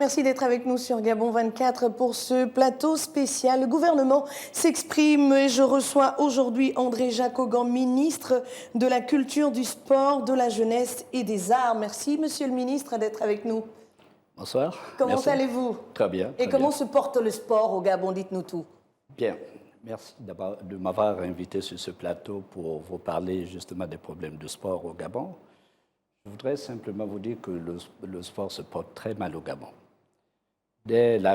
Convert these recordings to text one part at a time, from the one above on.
Merci d'être avec nous sur Gabon 24 pour ce plateau spécial. Le gouvernement s'exprime et je reçois aujourd'hui André Jacques-Augan, ministre de la Culture, du Sport, de la Jeunesse et des Arts. Merci, monsieur le ministre, d'être avec nous. Bonsoir. Comment allez-vous? Très bien. Et comment se porte le sport au Gabon? Dites-nous tout. Bien. Merci de m'avoir invité sur ce plateau pour vous parler justement des problèmes de sport au Gabon. Je voudrais simplement vous dire que le sport se porte très mal au Gabon. Dès ma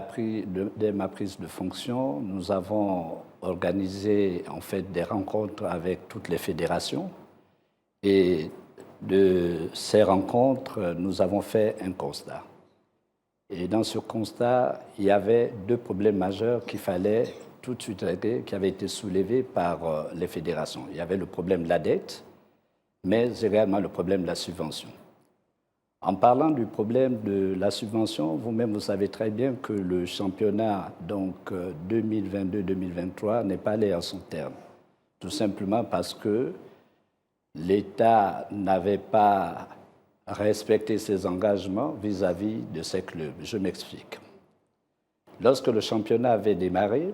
prise de fonction, nous avons organisé en fait des rencontres avec toutes les fédérations et de ces rencontres, nous avons fait un constat. Et dans ce constat, il y avait deux problèmes majeurs qu'il fallait tout de suite régler, qui avaient été soulevés par les fédérations. Il y avait le problème de la dette, mais également le problème de la subvention. En parlant du problème de la subvention, vous-même, vous savez très bien que le championnat 2022-2023 n'est pas allé à son terme. Tout simplement parce que l'État n'avait pas respecté ses engagements vis-à-vis de ses clubs. Je m'explique. Lorsque le championnat avait démarré,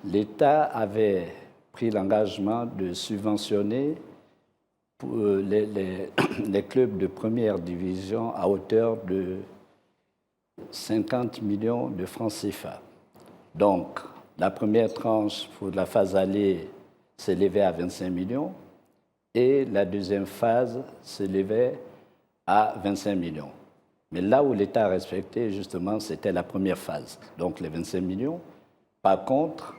l'État avait pris l'engagement de subventionner les clubs de première division à hauteur de 50 millions de francs CFA. Donc, la première tranche pour la phase aller s'élevait à 25 millions et la deuxième phase s'élevait à 25 millions. Mais là où l'État a respecté, justement, c'était la première phase, donc les 25 millions. Par contre,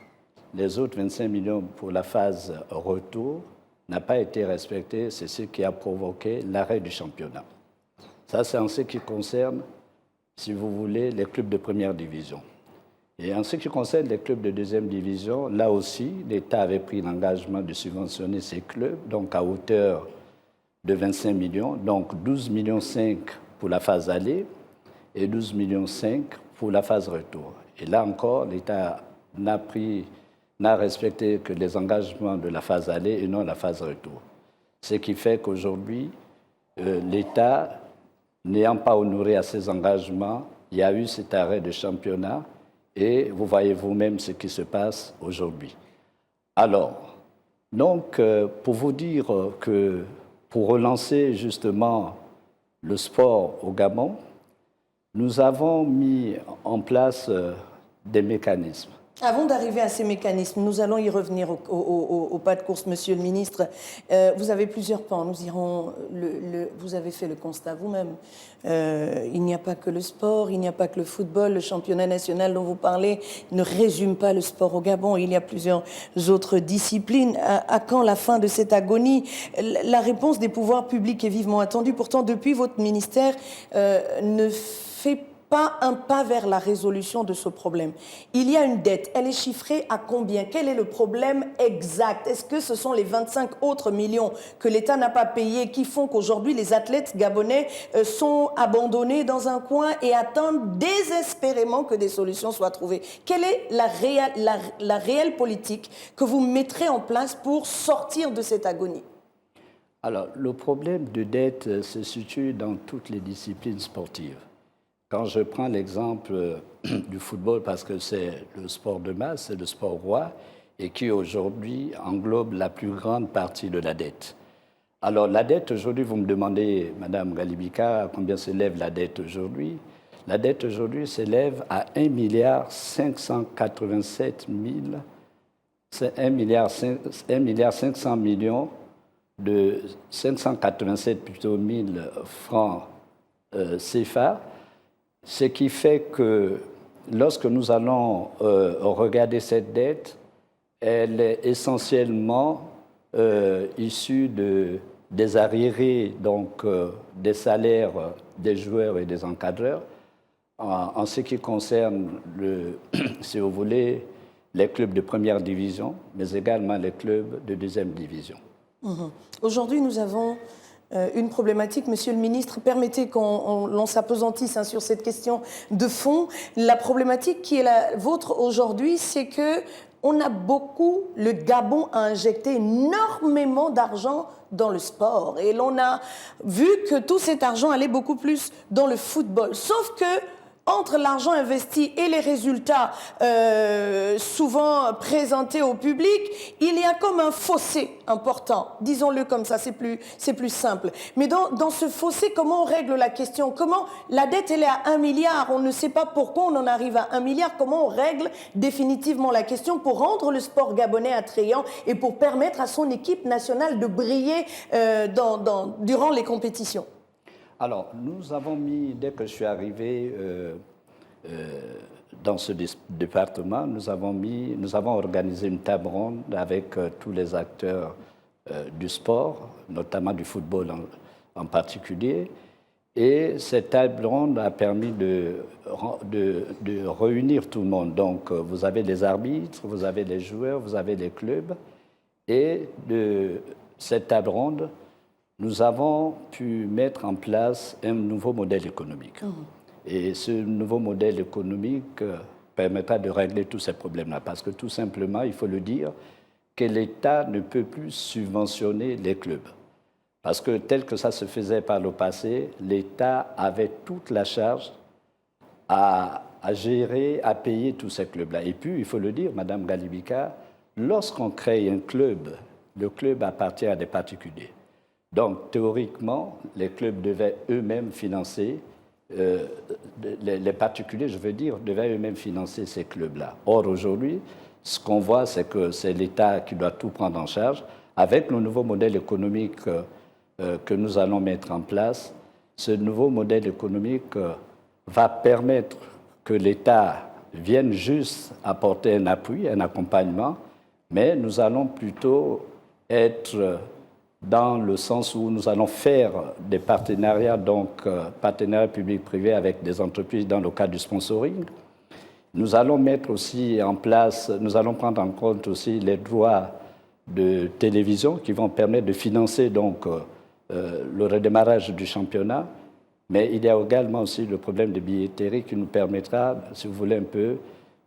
les autres 25 millions pour la phase retour n'a pas été respecté, c'est ce qui a provoqué l'arrêt du championnat. Ça, c'est en ce qui concerne, si vous voulez, les clubs de première division. Et en ce qui concerne les clubs de deuxième division, là aussi, l'État avait pris l'engagement de subventionner ces clubs, donc à hauteur de 25 millions, donc 12,5 millions pour la phase aller et 12,5 millions pour la phase retour. Et là encore, l'État n'a respecté que les engagements de la phase aller et non la phase retour. Ce qui fait qu'aujourd'hui, l'État, n'ayant pas honoré à ses engagements, il y a eu cet arrêt de championnat et vous voyez vous-même ce qui se passe aujourd'hui. Alors, donc, pour vous dire que pour relancer justement le sport au Gabon, nous avons mis en place des mécanismes. Avant d'arriver à ces mécanismes, nous allons y revenir au pas de course, monsieur le ministre. Vous avez plusieurs pans. Nous irons. Vous avez fait le constat vous-même. Il n'y a pas que le sport, il n'y a pas que le football. Le championnat national dont vous parlez ne résume pas le sport au Gabon. Il y a plusieurs autres disciplines. À quand la fin de cette agonie? La réponse des pouvoirs publics est vivement attendue. Pourtant, depuis, votre ministère ne fait pas un pas vers la résolution de ce problème. Il y a une dette. Elle est chiffrée à combien? Quel est le problème exact? Est-ce que ce sont les 25 autres millions que l'État n'a pas payés qui font qu'aujourd'hui les athlètes gabonais sont abandonnés dans un coin et attendent désespérément que des solutions soient trouvées? Quelle est la réelle politique que vous mettrez en place pour sortir de cette agonie? Alors, le problème de dette se situe dans toutes les disciplines sportives. Quand je prends l'exemple du football, parce que c'est le sport de masse, c'est le sport roi, et qui aujourd'hui englobe la plus grande partie de la dette. Alors la dette aujourd'hui, vous me demandez, Madame Galibika, à combien s'élève la dette aujourd'hui? La dette aujourd'hui s'élève à 1,587 milliard, c'est 1,5 milliard de 587 plutôt 1000 francs CFA. Ce qui fait que lorsque nous allons regarder cette dette, elle est essentiellement issue des arriérés, donc des salaires des joueurs et des encadreurs, en ce qui concerne, si vous voulez, les clubs de première division, mais également les clubs de deuxième division. Aujourd'hui, nous avons une problématique, monsieur le ministre. Permettez qu'on s'appesantisse sur cette question de fond. La problématique qui est la vôtre aujourd'hui, c'est que le Gabon a injecté énormément d'argent dans le sport. Et l'on a vu que tout cet argent allait beaucoup plus dans le football. Sauf que entre l'argent investi et les résultats souvent présentés au public, il y a comme un fossé important. Disons-le comme ça, c'est plus simple. Mais dans ce fossé, comment on règle la question? Comment la dette, elle est à 1 milliard? On ne sait pas pourquoi on en arrive à 1 milliard. Comment on règle définitivement la question pour rendre le sport gabonais attrayant et pour permettre à son équipe nationale de briller durant les compétitions? Alors, nous avons mis, dès que je suis arrivé dans ce département, nous avons organisé une table ronde avec tous les acteurs du sport, notamment du football en particulier. Et cette table ronde a permis de réunir tout le monde. Donc, vous avez les arbitres, vous avez les joueurs, vous avez les clubs. Et de cette table ronde, nous avons pu mettre en place un nouveau modèle économique. Et ce nouveau modèle économique permettra de régler tous ces problèmes-là. Parce que tout simplement, il faut le dire, que l'État ne peut plus subventionner les clubs. Parce que tel que ça se faisait par le passé, l'État avait toute la charge à gérer, à payer tous ces clubs-là. Et puis, il faut le dire, Madame Galibika, lorsqu'on crée un club, le club appartient à des particuliers. Donc, théoriquement, les clubs devaient eux-mêmes financer, les particuliers, je veux dire, devaient eux-mêmes financer ces clubs-là. Or, aujourd'hui, ce qu'on voit, c'est que c'est l'État qui doit tout prendre en charge. Avec le nouveau modèle économique que nous allons mettre en place, ce nouveau modèle économique va permettre que l'État vienne juste apporter un appui, un accompagnement, mais nous allons plutôt être dans le sens où nous allons faire des partenariats, donc partenariats publics-privés avec des entreprises dans le cadre du sponsoring. Nous allons mettre aussi en place, nous allons prendre en compte aussi les droits de télévision qui vont permettre de financer donc le redémarrage du championnat. Mais il y a également aussi le problème de billetterie qui nous permettra, si vous voulez un peu,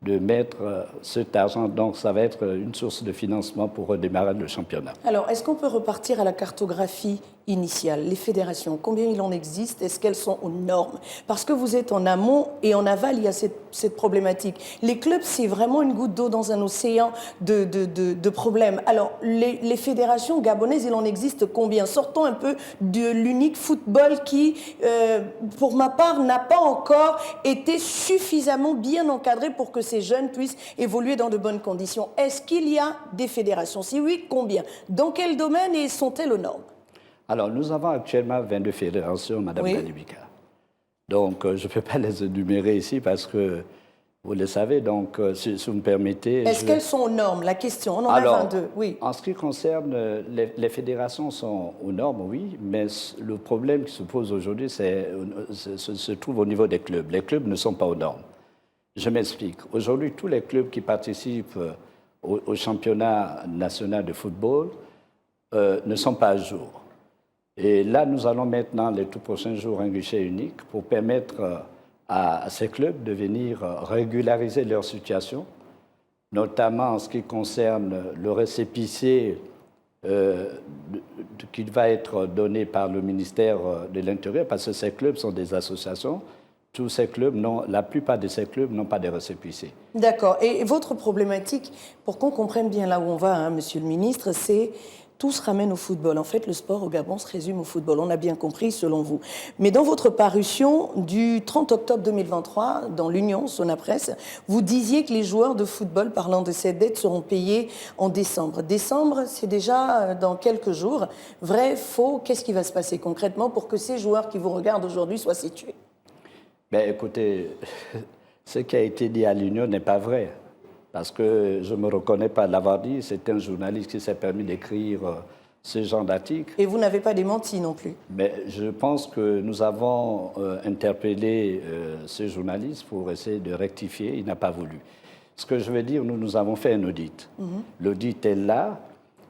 de mettre cet argent. Donc, ça va être une source de financement pour redémarrer le championnat. Alors, est-ce qu'on peut repartir à la cartographie initiale? Les fédérations, combien il en existe? Est-ce qu'elles sont aux normes? Parce que vous êtes en amont et en aval, il y a cette problématique. Les clubs, c'est vraiment une goutte d'eau dans un océan de problèmes. Alors, les fédérations gabonaises, il en existe combien? Sortons un peu de l'unique football qui, pour ma part, n'a pas encore été suffisamment bien encadré pour que ces jeunes puissent évoluer dans de bonnes conditions. Est-ce qu'il y a des fédérations? Si oui, combien? Dans quel domaine et sont-elles aux normes? Alors, nous avons actuellement 22 fédérations, Madame Galibika. Donc, je ne peux pas les énumérer ici parce que, vous le savez, donc, si vous me permettez... Est-ce qu'elles sont aux normes? La question, on en a 22, oui. En ce qui concerne les fédérations sont aux normes, oui, mais le problème qui se pose aujourd'hui se trouve au niveau des clubs. Les clubs ne sont pas aux normes. Je m'explique. Aujourd'hui, tous les clubs qui participent au championnat national de football ne sont pas à jour. Et là, nous allons maintenant, les tout prochains jours, un guichet unique pour permettre à ces clubs de venir régulariser leur situation, notamment en ce qui concerne le récépissé qui va être donné par le ministère de l'Intérieur, parce que ces clubs sont des associations. Tous ces clubs, la plupart de ces clubs n'ont pas de récépissé. D'accord. Et votre problématique, pour qu'on comprenne bien là où on va, hein, Monsieur le Ministre, c'est tout se ramène au football. En fait, le sport au Gabon se résume au football. On a bien compris, selon vous. Mais dans votre parution du 30 octobre 2023, dans l'Union, Sonapresse, vous disiez que les joueurs de football, parlant de cette dette, seront payés en décembre. Décembre, c'est déjà dans quelques jours. Vrai, faux, qu'est-ce qui va se passer concrètement pour que ces joueurs qui vous regardent aujourd'hui soient situés? Ben, écoutez, ce qui a été dit à l'Union n'est pas vrai. Parce que je ne me reconnais pas l'avoir dit. C'est un journaliste qui s'est permis d'écrire ce genre d'article. Et vous n'avez pas démenti non plus? Mais je pense que nous avons interpellé ce journaliste pour essayer de rectifier. Il n'a pas voulu. Ce que je veux dire, nous avons fait un audit. L'audit est là.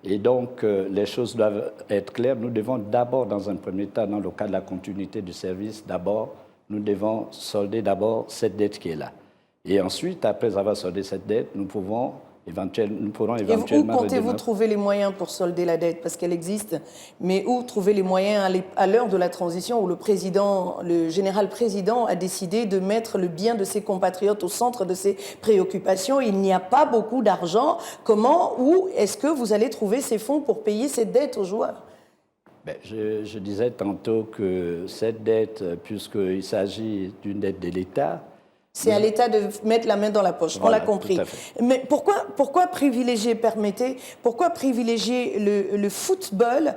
Et donc, les choses doivent être claires. Nous devons d'abord, dans un premier temps, dans le cas de la continuité du service, nous devons solder d'abord cette dette qui est là. Et ensuite, après avoir soldé cette dette, nous pouvons Nous pourrons Et éventuellement... où comptez-vous trouver les moyens pour solder la dette? Parce qu'elle existe, mais où trouver les moyens à l'heure de la transition où le général président a décidé de mettre le bien de ses compatriotes au centre de ses préoccupations? Il n'y a pas beaucoup d'argent. Où est-ce que vous allez trouver ces fonds pour payer ces dettes aux joueurs? Je disais tantôt que cette dette, puisqu'il s'agit d'une dette de l'État... C'est à l'État de mettre la main dans la poche, voilà, on l'a compris. Mais pourquoi privilégier, pourquoi privilégier le football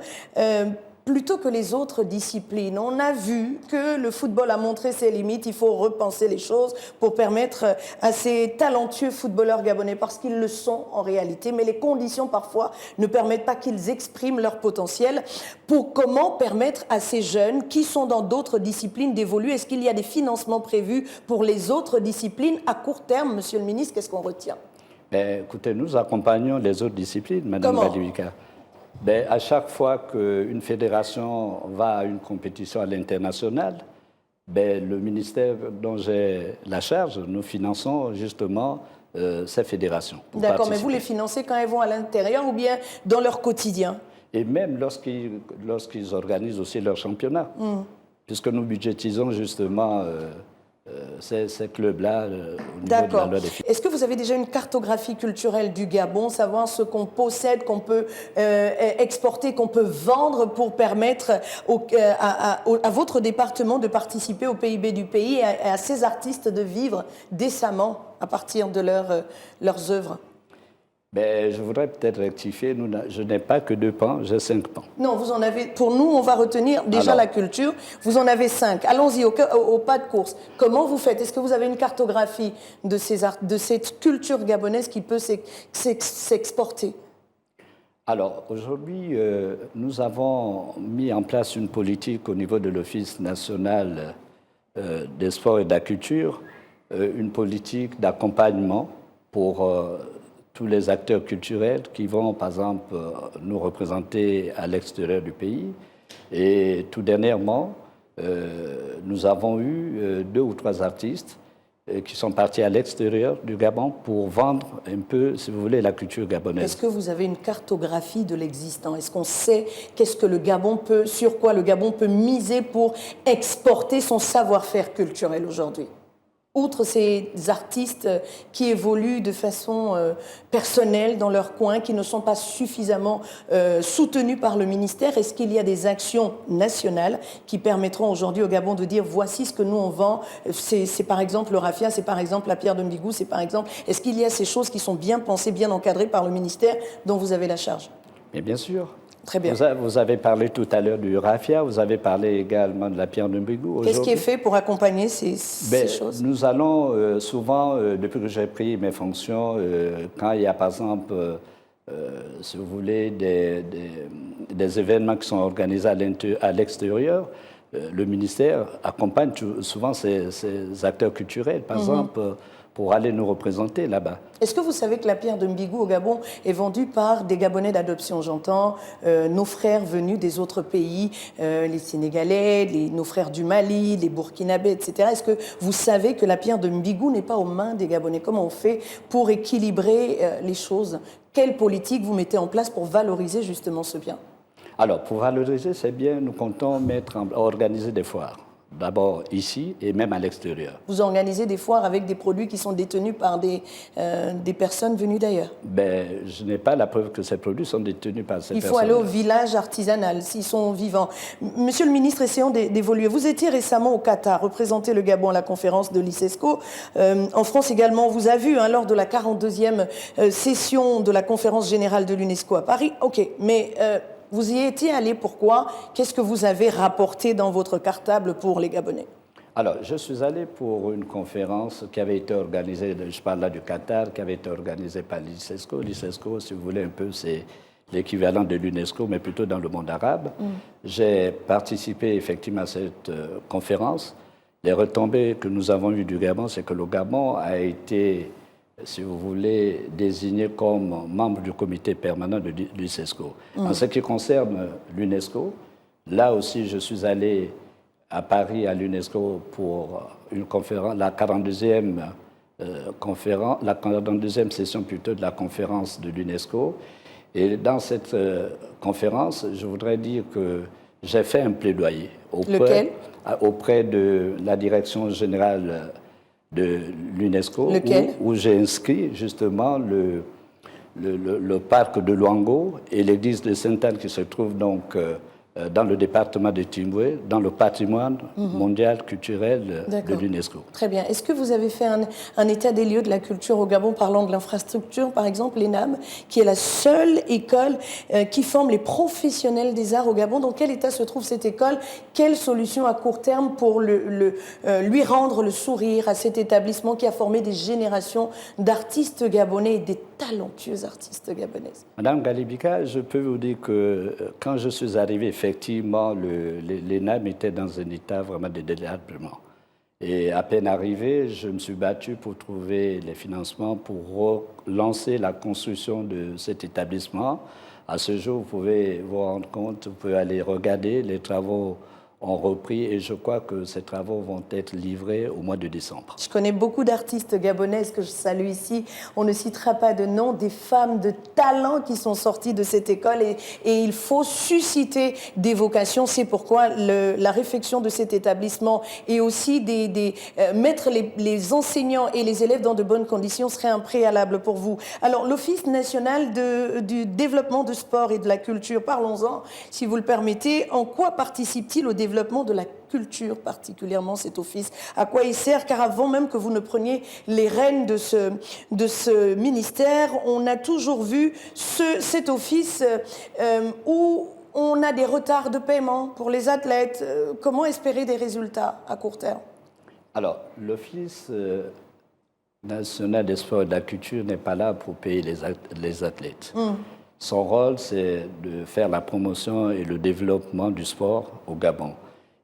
plutôt que les autres disciplines? On a vu que le football a montré ses limites, il faut repenser les choses pour permettre à ces talentueux footballeurs gabonais, parce qu'ils le sont en réalité, mais les conditions parfois ne permettent pas qu'ils expriment leur potentiel. Comment permettre à ces jeunes qui sont dans d'autres disciplines d'évoluer? Est-ce qu'il y a des financements prévus pour les autres disciplines à court terme, Monsieur le ministre? Qu'est-ce qu'on retient? Écoutez, nous accompagnons les autres disciplines, Madame Baliwika. À chaque fois qu'une fédération va à une compétition à l'international, le ministère dont j'ai la charge, nous finançons justement ces fédérations. D'accord, mais vous les financez quand elles vont à l'intérieur ou bien dans leur quotidien? Et même lorsqu'ils organisent aussi leur championnat, puisque nous budgétisons justement ces clubs-là au niveau de la loi des finances. Est-ce que vous avez déjà une cartographie culturelle du Gabon, savoir ce qu'on possède, qu'on peut exporter, qu'on peut vendre pour permettre à votre département de participer au PIB du pays et à ces artistes de vivre décemment à partir de leurs œuvres? Je voudrais peut-être rectifier, je n'ai pas que 2 pans, j'ai 5 pans. Non, vous en avez, pour nous, on va retenir déjà la culture, vous en avez 5. Allons-y au pas de course. Comment vous faites? Est-ce que vous avez une cartographie de cette culture gabonaise qui peut s'exporter? Alors, aujourd'hui, nous avons mis en place une politique au niveau de l'Office national des sports et de la culture, une politique d'accompagnement pour tous les acteurs culturels qui vont, par exemple, nous représenter à l'extérieur du pays. Et tout dernièrement, nous avons eu 2 ou 3 artistes qui sont partis à l'extérieur du Gabon pour vendre un peu, si vous voulez, la culture gabonaise. Est-ce que vous avez une cartographie de l'existant? Est-ce qu'on sait sur quoi le Gabon peut miser pour exporter son savoir-faire culturel aujourd'hui? Outre ces artistes qui évoluent de façon personnelle dans leur coin, qui ne sont pas suffisamment soutenus par le ministère, est-ce qu'il y a des actions nationales qui permettront aujourd'hui au Gabon de dire voici ce que nous on vend, c'est par exemple le raffia, c'est par exemple la pierre de Mbigou, c'est par exemple... Est-ce qu'il y a ces choses qui sont bien pensées, bien encadrées par le ministère dont vous avez la charge? Mais bien sûr. Très bien. Vous avez parlé tout à l'heure du raffia, vous avez parlé également de la pierre de Mbigou. Qu'est-ce qui est fait pour accompagner ces choses? Nous allons souvent, depuis que j'ai pris mes fonctions, quand il y a par exemple, si vous voulez, des événements qui sont organisés à l'extérieur, le ministère accompagne souvent ces acteurs culturels, par exemple, pour aller nous représenter là-bas. Est-ce que vous savez que la pierre de Mbigou au Gabon est vendue par des Gabonais d'adoption, j'entends, nos frères venus des autres pays, les Sénégalais, nos frères du Mali, les Burkinabés, etc. Est-ce que vous savez que la pierre de Mbigou n'est pas aux mains des Gabonais? Comment on fait pour équilibrer les choses? Quelle politique vous mettez en place pour valoriser justement ce bien? Alors, pour valoriser ces biens, nous comptons organiser des foires. D'abord ici et même à l'extérieur. Vous organisez des foires avec des produits qui sont détenus par des personnes venues d'ailleurs? Je n'ai pas la preuve que ces produits sont détenus par ces personnes. Il faut aller au village artisanal, s'ils sont vivants. Monsieur le ministre, essayons d'évoluer. Vous étiez récemment au Qatar, représenter le Gabon à la conférence de l'ICESCO. En France également, on vous a vu lors de la 42e session de la conférence générale de l'UNESCO à Paris. OK, mais... vous y étiez allé, pourquoi? Qu'est-ce que vous avez rapporté dans votre cartable pour les Gabonais? Alors, je suis allé pour une conférence qui avait été organisée, je parle là du Qatar, qui avait été organisée par l'ICESCO. L'ICESCO, si vous voulez un peu, c'est l'équivalent de l'UNESCO, mais plutôt dans le monde arabe. J'ai participé effectivement à cette conférence. Les retombées que nous avons eues du Gabon, c'est que le Gabon a été, si vous voulez, désigné comme membre du comité permanent de l'UNESCO. En ce qui concerne l'UNESCO, là aussi, je suis allé à Paris, à l'UNESCO, pour une conférence, la 42e dans la deuxième session plutôt de la conférence de l'UNESCO. Et dans cette conférence, je voudrais dire que j'ai fait un plaidoyer auprès de la direction générale de l'UNESCO, où j'ai inscrit justement le parc de Luango et l'église de Sainte-Anne qui se trouve donc dans le département de Timboué, dans le patrimoine mondial culturel de l'UNESCO. Très bien. Est-ce que vous avez fait un état des lieux de la culture au Gabon, parlant de l'infrastructure, par exemple, l'ENAM, qui est la seule école qui forme les professionnels des arts au Gabon? Dans quel état se trouve cette école? Quelle solution à court terme pour lui rendre le sourire à cet établissement qui a formé des générations d'artistes gabonais et des talentueux artistes gabonaises? Madame Galibika, je peux vous dire que quand je suis arrivé, effectivement, l'ENAM était dans un état vraiment de délabrement. Et à peine arrivé, je me suis battu pour trouver les financements pour relancer la construction de cet établissement. À ce jour, vous pouvez vous rendre compte, vous pouvez aller regarder, les travaux ont repris et je crois que ces travaux vont être livrés au mois de décembre. Je connais beaucoup d'artistes gabonaises que je salue ici. On ne citera pas de nom, des femmes de talent qui sont sorties de cette école et il faut susciter des vocations. C'est pourquoi la réflexion de cet établissement et aussi mettre les enseignants et les élèves dans de bonnes conditions serait un préalable pour vous. Alors, l'Office national du développement du sport et de la culture, parlons-en, si vous le permettez. En quoi participe-t-il au développement de la culture, particulièrement cet office? À quoi il sert? Car avant même que vous ne preniez les rênes de ce ministère, on a toujours vu cet office où on a des retards de paiement pour les athlètes. Comment espérer des résultats à court terme? Alors, l'Office national des sports et de la culture n'est pas là pour payer les athlètes. Son rôle, c'est de faire la promotion et le développement du sport au Gabon.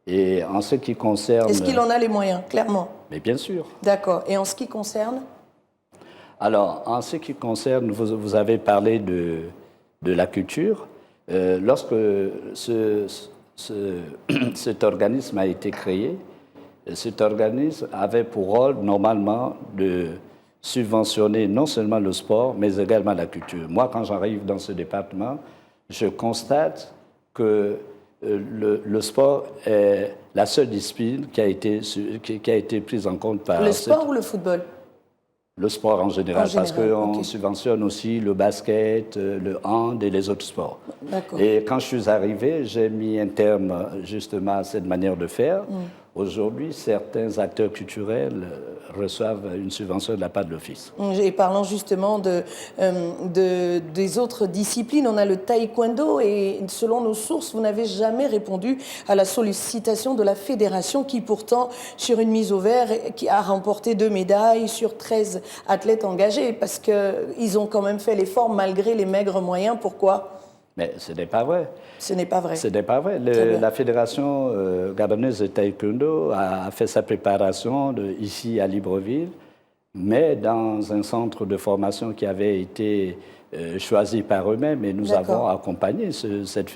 Et en ce qui concerne... Est-ce qu'il en a les moyens, clairement? Mais bien sûr. D'accord. Et en ce qui concerne? Alors, en ce qui concerne, vous avez parlé de la culture. Lorsque cet organisme a été créé, cet organisme avait pour rôle, normalement, de subventionner non seulement le sport, mais également la culture. Moi, quand j'arrive dans ce département, je constate que le sport est la seule discipline qui a été prise en compte par... Le sport ou le football? Le sport en général, parce qu'on subventionne aussi le basket, le hand et les autres sports. Et quand je suis arrivé, j'ai mis un terme justement à cette manière de faire. Aujourd'hui, certains acteurs culturels reçoivent une subvention de la part de l'Office. Et parlant justement des autres disciplines, on a le taekwondo et selon nos sources, vous n'avez jamais répondu à la sollicitation de la fédération qui pourtant, sur une mise au vert, qui a remporté 2 médailles sur 13 athlètes engagés parce qu'ils ont quand même fait l'effort malgré les maigres moyens. Pourquoi ? Mais ce n'est pas vrai. Ce n'est pas vrai. Ce n'est pas vrai. La fédération gabonaise de taekwondo a fait sa préparation ici à Libreville, mais dans un centre de formation qui avait été choisi par eux-mêmes et nous avons accompagné cette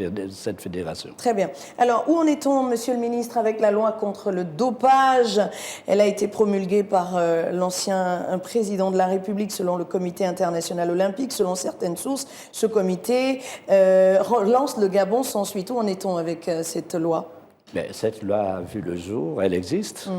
fédération. Très bien. Alors, où en est-on, Monsieur le Ministre, avec la loi contre le dopage? Elle a été promulguée par l'ancien président de la République selon le Comité international olympique. Selon certaines sources, ce comité relance le Gabon sans suite. Où en est-on avec cette loi? Mais cette loi a vu le jour, elle existe.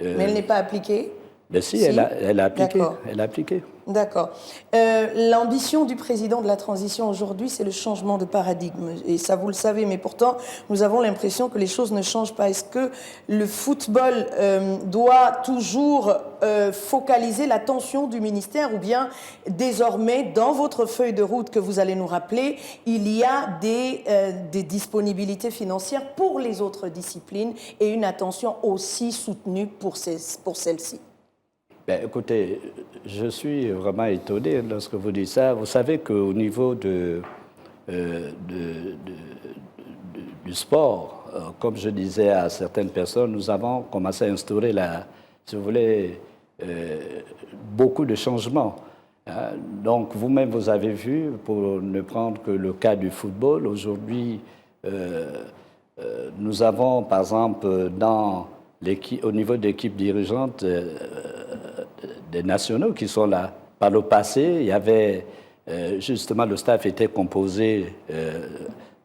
Mais elle n'est pas appliquée? Mais si, elle a appliqué. Elle a appliqué. D'accord. L'ambition du président de la transition aujourd'hui, c'est le changement de paradigme. Et ça, vous le savez, mais pourtant, nous avons l'impression que les choses ne changent pas. Est-ce que le football doit toujours focaliser l'attention du ministère ou bien désormais, dans votre feuille de route que vous allez nous rappeler, il y a des disponibilités financières pour les autres disciplines et une attention aussi soutenue pour celles-ci? Ben, écoutez, je suis vraiment étonné lorsque vous dites ça. Vous savez qu'au niveau du sport, comme je disais à certaines personnes, nous avons commencé à instaurer, si vous voulez, beaucoup de changements. Donc, vous-même, vous avez vu, pour ne prendre que le cas du football, aujourd'hui, nous avons, par exemple, au niveau de l'équipe dirigeante, des nationaux qui sont là. Par le passé, il y avait justement le staff était composé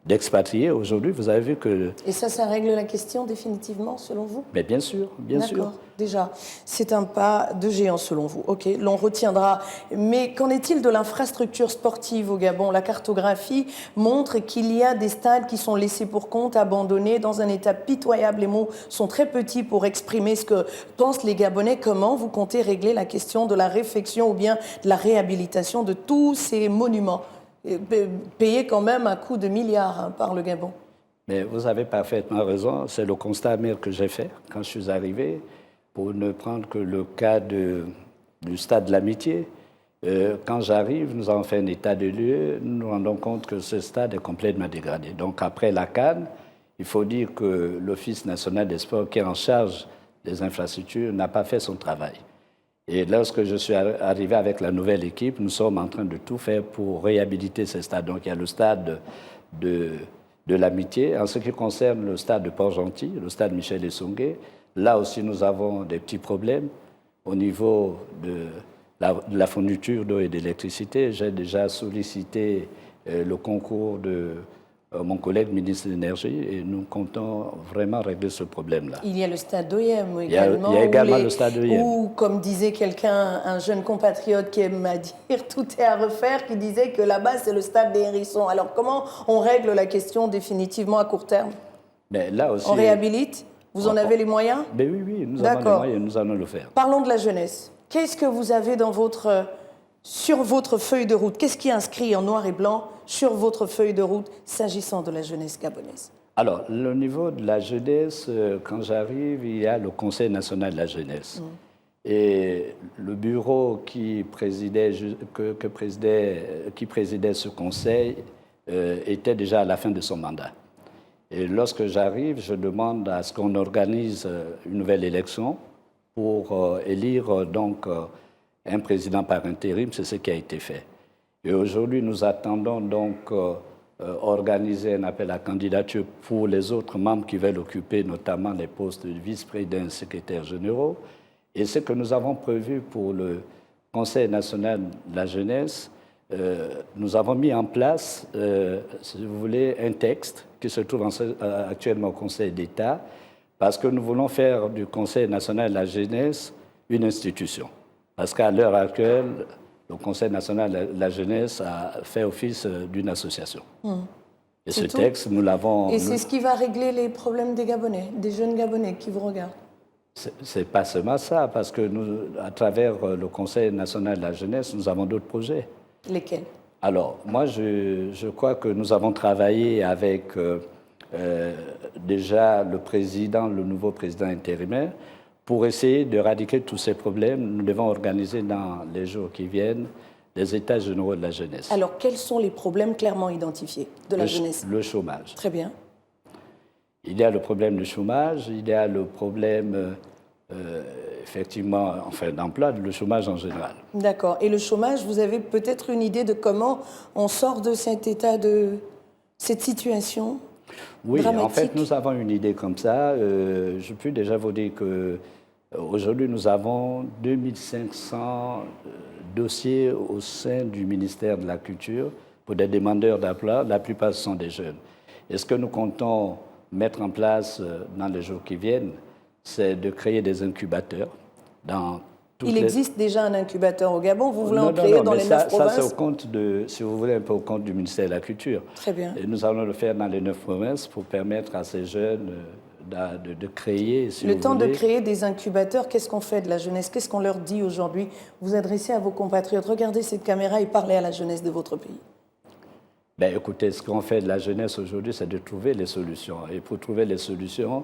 d'expatriés. Aujourd'hui, vous avez vu que... Et ça règle la question définitivement, selon vous? Mais bien sûr, bien sûr. D'accord, déjà, c'est un pas de géant selon vous. Ok, l'on retiendra. Mais qu'en est-il de l'infrastructure sportive au Gabon? La cartographie montre qu'il y a des stades qui sont laissés pour compte, abandonnés, dans un état pitoyable. Les mots sont très petits pour exprimer ce que pensent les Gabonais. Comment vous comptez régler la question de la réfection ou bien de la réhabilitation de tous ces monuments, payés quand même à coups de milliards par le Gabon? Mais vous avez parfaitement raison. C'est le constat amer que j'ai fait quand je suis arrivé. Pour ne prendre que le cas du stade de l'Amitié, quand j'arrive, nous avons fait un état de lieu, nous nous rendons compte que ce stade est complètement dégradé. Donc après la CAN, il faut dire que l'Office national des sports, qui est en charge des infrastructures, n'a pas fait son travail. Et lorsque je suis arrivé avec la nouvelle équipe, nous sommes en train de tout faire pour réhabiliter ce stade. Donc il y a le stade de l'Amitié. En ce qui concerne le stade de Port-Gentil, le stade Michel Essongué, là aussi nous avons des petits problèmes au niveau de la fourniture d'eau et d'électricité. J'ai déjà sollicité le concours de mon collègue ministre de l'Énergie et nous comptons vraiment régler ce problème-là. Il y a le stade d'Oyem également. Il y a également le stade d'Oyem. Où, comme disait quelqu'un, un jeune compatriote qui aime à dire tout est à refaire, qui disait que là-bas c'est le stade des Hérissons. Alors comment on règle la question définitivement à court terme? Mais là aussi, on réhabilite? Vous en avez les moyens? Ben oui, nous avons les moyens, nous allons le faire. Parlons de la jeunesse. Qu'est-ce que vous avez sur votre feuille de route? Qu'est-ce qui est inscrit en noir et blanc sur votre feuille de route s'agissant de la jeunesse gabonaise? Alors, au niveau de la jeunesse, quand j'arrive, il y a le Conseil national de la jeunesse. Et le bureau qui présidait ce conseil était déjà à la fin de son mandat. Et lorsque j'arrive, je demande à ce qu'on organise une nouvelle élection pour élire donc un président par intérim. C'est ce qui a été fait. Et aujourd'hui, nous attendons donc organiser un appel à candidature pour les autres membres qui veulent occuper notamment les postes de vice-président et secrétaire généraux. Et ce que nous avons prévu pour le Conseil national de la jeunesse, nous avons mis en place, si vous voulez, un texte qui se trouve actuellement au Conseil d'État, parce que nous voulons faire du Conseil national de la jeunesse une institution. Parce qu'à l'heure actuelle, le Conseil national de la jeunesse a fait office d'une association. Et ce texte, nous l'avons... Et c'est ce qui va régler les problèmes des Gabonais, des jeunes Gabonais qui vous regardent? C'est pas seulement ça, parce que nous, à travers le Conseil national de la jeunesse, nous avons d'autres projets. Lesquels? Alors, moi, je crois que nous avons travaillé avec déjà le nouveau président intérimaire, pour essayer d'éradiquer tous ces problèmes. Nous devons organiser dans les jours qui viennent les États généraux de la jeunesse. Alors, quels sont les problèmes clairement identifiés de la jeunesse? Le chômage. Très bien. Il y a le problème du chômage, il y a le problème, effectivement, enfin, d'emploi, le chômage en général. D'accord. Et le chômage, vous avez peut-être une idée de comment on sort de cet état, de cette situation dramatique? En fait, nous avons une idée comme ça. Je peux déjà vous dire qu'aujourd'hui, nous avons 2500 dossiers au sein du ministère de la Culture pour des demandeurs d'emploi. La plupart sont des jeunes. Et ce que nous comptons mettre en place dans les jours qui viennent, c'est de créer des incubateurs dans toutes Il existe déjà un incubateur au Gabon, vous voulez en créer dans les 9 provinces? Ça, c'est au compte si vous voulez, un peu au compte du ministère de la Culture. Très bien. Et nous allons le faire dans les 9 provinces pour permettre à ces jeunes de créer, si vous voulez... Le temps de créer des incubateurs, qu'est-ce qu'on fait de la jeunesse? Qu'est-ce qu'on leur dit aujourd'hui? Vous adressez à vos compatriotes, regardez cette caméra et parlez à la jeunesse de votre pays. Ben, écoutez, ce qu'on fait de la jeunesse aujourd'hui, c'est de trouver les solutions. Et pour trouver les solutions,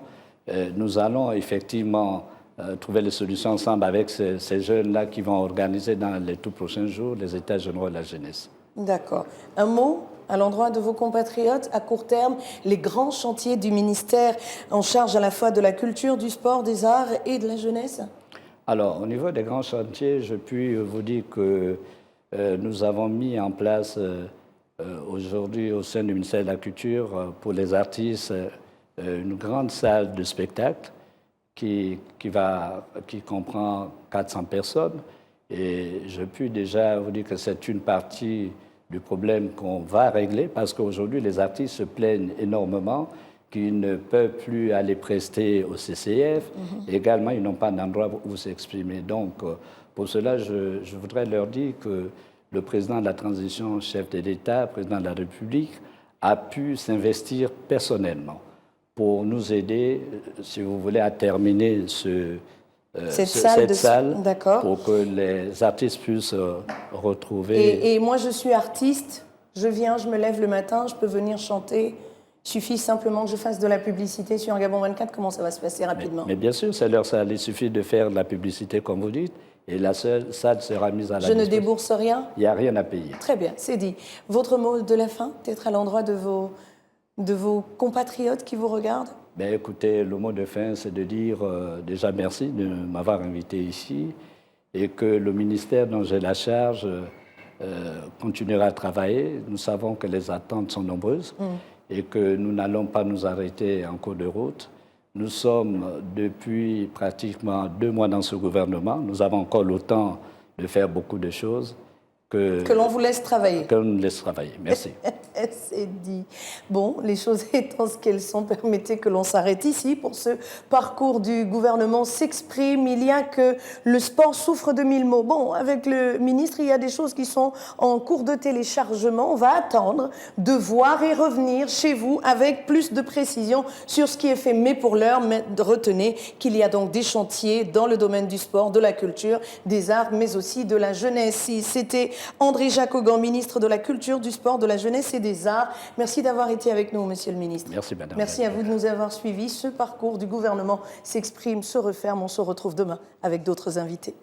nous allons effectivement trouver les solutions ensemble avec ces jeunes-là qui vont organiser dans les tout prochains jours les États généraux de la jeunesse. D'accord. Un mot à l'endroit de vos compatriotes, à court terme, les grands chantiers du ministère en charge à la fois de la culture, du sport, des arts et de la jeunesse? Alors, au niveau des grands chantiers, je puis vous dire que nous avons mis en place aujourd'hui au sein du ministère de la Culture pour les artistes une grande salle de spectacle qui comprend 400 personnes Et je puis déjà vous dire que c'est une partie du problème qu'on va régler parce qu'aujourd'hui, les artistes se plaignent énormément qu'ils ne peuvent plus aller prester au CCF. Également, ils n'ont pas d'endroit où s'exprimer. Donc, pour cela, je voudrais leur dire que le président de la transition, chef de l'État, président de la République, a pu s'investir personnellement pour nous aider, si vous voulez, à terminer cette salle pour que les artistes puissent retrouver... Et moi, je suis artiste, je viens, je me lève le matin, je peux venir chanter. Il suffit simplement que je fasse de la publicité sur Gabon 24. Comment ça va se passer rapidement? Mais bien sûr, c'est leur salle. Il suffit de faire de la publicité, comme vous dites, et la salle sera mise à la disposition. Je ne débourse rien? Il n'y a rien à payer. Très bien, c'est dit. Votre mot de la fin, peut-être à l'endroit de vos compatriotes qui vous regardent? Ben, écoutez, le mot de fin, c'est de dire déjà merci de m'avoir invité ici et que le ministère dont j'ai la charge continuera à travailler. Nous savons que les attentes sont nombreuses et que nous n'allons pas nous arrêter en cours de route. Nous sommes depuis pratiquement 2 mois dans ce gouvernement. Nous avons encore le temps de faire beaucoup de choses. Que l'on vous laisse travailler. Que l'on nous laisse travailler. Merci. C'est dit. Bon, les choses étant ce qu'elles sont, permettez que l'on s'arrête ici pour ce parcours du gouvernement s'exprime. Il y a que le sport souffre de 1000 maux. Bon, avec le ministre, il y a des choses qui sont en cours de téléchargement. On va attendre de voir et revenir chez vous avec plus de précision sur ce qui est fait. Mais pour l'heure, retenez qu'il y a donc des chantiers dans le domaine du sport, de la culture, des arts, mais aussi de la jeunesse. C'était André Jacques-Augan, ministre de la Culture, du Sport, de la Jeunesse et des Arts. Merci d'avoir été avec nous, monsieur le ministre. Merci, madame. Merci à vous de nous avoir suivis. Ce parcours du gouvernement s'exprime, se referme. On se retrouve demain avec d'autres invités.